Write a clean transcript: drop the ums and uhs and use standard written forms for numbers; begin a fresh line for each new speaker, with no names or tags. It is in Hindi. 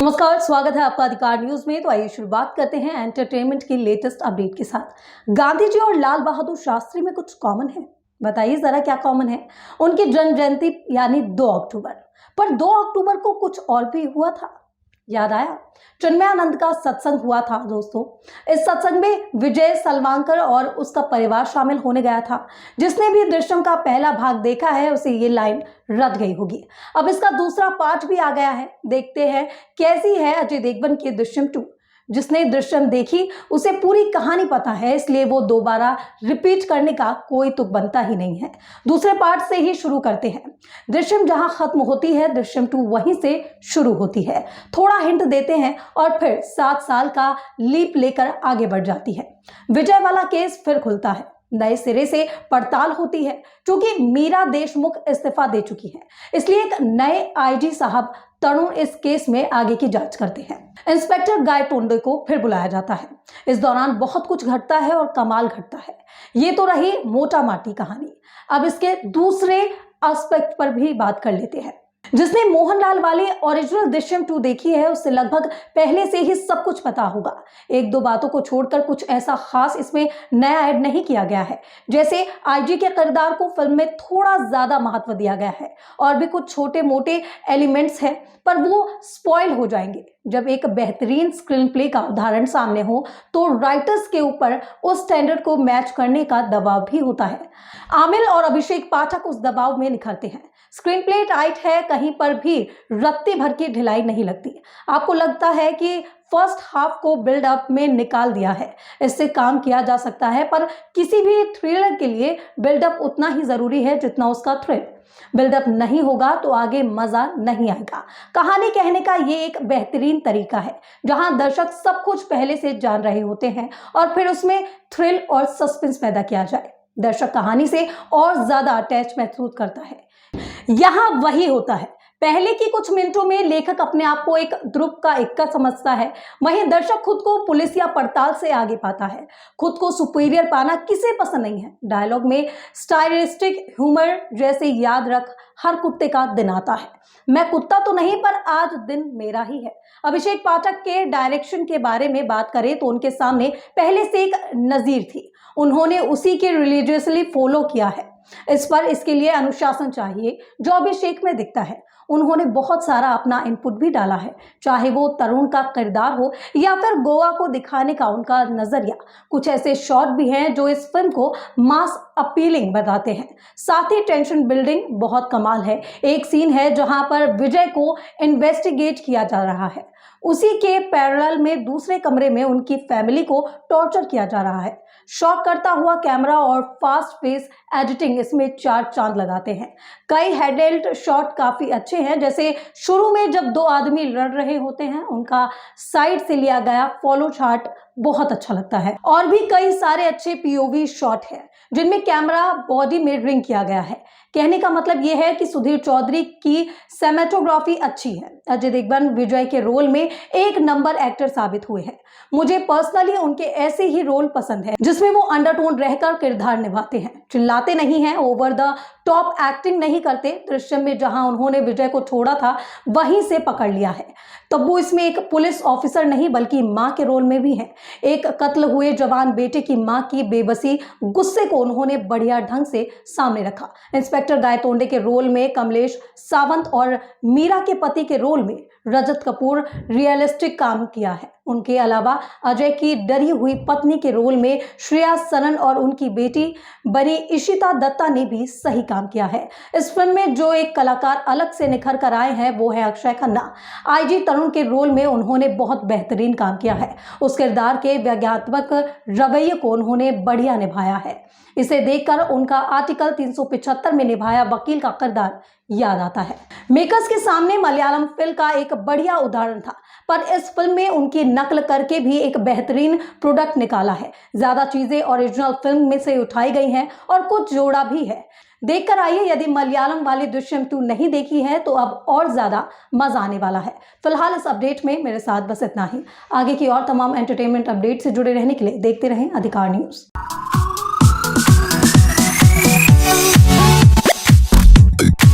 नमस्कार, स्वागत है आपका अधिकार न्यूज में। तो आइए शुरुआत करते हैं एंटरटेनमेंट की लेटेस्ट अपडेट के साथ। गांधी जी और लाल बहादुर शास्त्री में कुछ कॉमन है। बताइए जरा क्या कॉमन है। उनकी जन्म जयंती यानी 2 अक्टूबर, पर 2 अक्टूबर को कुछ और भी हुआ था। याद आया, चिन्मयानंद का सत्संग हुआ था दोस्तों। इस सत्संग में विजय सलवांकर और उसका परिवार शामिल होने गया था। जिसने भी दृश्यम का पहला भाग देखा है उसे ये लाइन रट गई होगी। अब इसका दूसरा पार्ट भी आ गया है। देखते हैं कैसी है अजय देवगन की दृश्यम 2। जिसने दृश्यम देखी उसे पूरी कहानी पता है, इसलिए वो दोबारा रिपीट करने का कोई तुक बनता ही नहीं है। दूसरे पार्ट से ही शुरू करते हैं। दृश्यम जहां खत्म होती है, दृश्यम 2 वहीं से शुरू होती है। थोड़ा हिंट देते हैं और फिर 7 साल का लीप लेकर आगे बढ़ जाती है। विजय वाला केस फिर खुलता है। नए सिरे से पड़ताल होती है। क्योंकि मीरा देशमुख इस्तीफा दे चुकी है, इसलिए एक नए आईजी साहब तरुण इस केस में आगे की जांच करते हैं। इंस्पेक्टर गायतोंडे को फिर बुलाया जाता है। इस दौरान बहुत कुछ घटता है और कमाल घटता है। ये तो रही मोटा माटी कहानी। अब इसके दूसरे एस्पेक्ट पर भी बात कर लेते हैं। जिसने मोहनलाल वाली ओरिजिनल दृश्यम 2 देखी है उससे लगभग पहले से ही सब कुछ पता होगा। एक दो बातों को छोड़कर कुछ ऐसा खास इसमें नया ऐड नहीं किया गया है। जैसे आईजी के किरदार को फिल्म में थोड़ा ज्यादा महत्व दिया गया है और भी कुछ छोटे मोटे एलिमेंट्स हैं, पर वो स्पॉइल हो जाएंगे। जब एक बेहतरीन स्क्रीन प्ले का उदाहरण सामने हो तो राइटर्स के ऊपर उस स्टैंडर्ड को मैच करने का दबाव भी होता है। आमिर और अभिषेक पाठक उस दबाव में निखरते हैं। स्क्रीन प्ले टाइट है, कहीं पर भी रत्ती भर की ढिलाई नहीं लगती। आपको लगता है कि फर्स्ट हाफ को बिल्डअप में निकाल दिया है, इससे काम किया जा सकता है, पर किसी भी थ्रिलर के लिए बिल्डअप उतना ही जरूरी है जितना उसका थ्रिल। बिल्डअप नहीं होगा तो आगे मजा नहीं आएगा। कहानी कहने का ये एक बेहतरीन तरीका है जहां दर्शक सब कुछ पहले से जान रहे होते हैं और फिर उसमें थ्रिल और सस्पेंस पैदा किया जाए। दर्शक कहानी से और ज्यादा अटैच महसूस करता है। यहां वही होता है। पहले की कुछ मिनटों में लेखक अपने आप को एक ध्रुव का इक्का समझता है, वहीं दर्शक खुद को पुलिस या पड़ताल से आगे पाता है। खुद को सुपीरियर पाना किसे पसंद नहीं है। डायलॉग में स्टाइलिस्टिक ह्यूमर जैसे याद रख हर कुत्ते का दिन आता है। मैं कुत्ता तो नहीं पर आज दिन मेरा ही है। अभिषेक पाठक के डायरेक्शन के बारे में बात करें तो उनके सामने पहले से एक नजीर थी। उन्होंने उसी के रिलीजियसली फॉलो किया है। इस पर इसके लिए अनुशासन चाहिए जो अभिषेक में दिखता है। उन्होंने बहुत सारा अपना इनपुट भी डाला है, चाहे वो तरुण का किरदार हो या फिर गोवा को दिखाने का उनका नजरिया। कुछ ऐसे शॉट भी हैं जो इस फिल्म को मास अपीलिंग बताते हैं। साथ ही टेंशन बिल्डिंग बहुत कमाल है। एक सीन है जहां पर विजय को इन्वेस्टिगेट किया जा रहा है, उसी के पैरेलल में दूसरे कमरे में उनकी फैमिली को टॉर्चर किया जा रहा है। शॉट करता हुआ कैमरा और फास्ट पेस एडिटिंग इसमें 4 चांद लगाते हैं। कई हेडलाइट शॉट काफी अच्छे हैं, जैसे शुरू में जब 2 आदमी लड़ रहे होते हैं उनका साइड से लिया गया फॉलो शॉट बहुत अच्छा लगता है। और भी कई सारे अच्छे पीओवी शॉट हैं जिनमें कैमरा बॉडी में रिंग किया गया है। कहने का मतलब यह है कि सुधीर चौधरी की सिनेमेटोग्राफी अच्छी है। अजय देवगन विजय के रोल में एक नंबर एक्टर साबित हुए हैं। मुझे पर्सनली उनके ऐसे ही रोल पसंद है जिसमें वो अंडरटोन रहकर किरदार निभाते हैं, चिल्लाते नहीं हैं, ओवर द टॉप एक्टिंग नहीं करते। दृश्यम में जहां उन्होंने विजय को छोड़ा था वहीं से पकड़ लिया है। तब वो इसमें एक पुलिस ऑफिसर नहीं बल्कि माँ के रोल में भी हैं। एक कत्ल हुए जवान बेटे की माँ की बेबसी गुस्से को उन्होंने बढ़िया ढंग से सामने रखा। इंस्पेक्टर गायतोंडे के रोल में कमलेश सावंत और मीरा के पति के रोल में रजत कपूर रियलिस्टिक काम किया है। उनके अलावा अजय की डरी हुई पत्नी के रोल में श्रेया सरन और उनकी बेटी बनी इशिता दत्ता ने भी सही काम किया है। इस फिल्म में जो एक कलाकार अलग से निखर कर आए हैं वो है अक्षय खन्ना। आईजी तरुण के रोल में उन्होंने बहुत बेहतरीन काम किया है। उस किरदार के व्यंग्यात्मक रवैये को उन्होंने बढ़िया निभाया है। इसे देखकर उनका आर्टिकल 375 में निभाया वकील का किरदार याद आता है। मेकर्स के सामने मलयालम फिल्म का एक बढ़िया उदाहरण था, पर इस फिल्म में उनकी नकल करके भी एक बेहतरीन प्रोडक्ट निकाला है। ज्यादा चीजें ओरिजिनल फिल्म में से उठाई गई हैं और कुछ जोड़ा भी है। देखकर आइए, यदि मलयालम वाली दृश्यम 2 नहीं देखी है तो अब और ज्यादा मजा आने वाला है। फिलहाल इस अपडेट में मेरे साथ बस इतना ही। आगे की और तमाम एंटरटेनमेंट अपडेट से जुड़े रहने के लिए देखते रहें अधिकार न्यूज।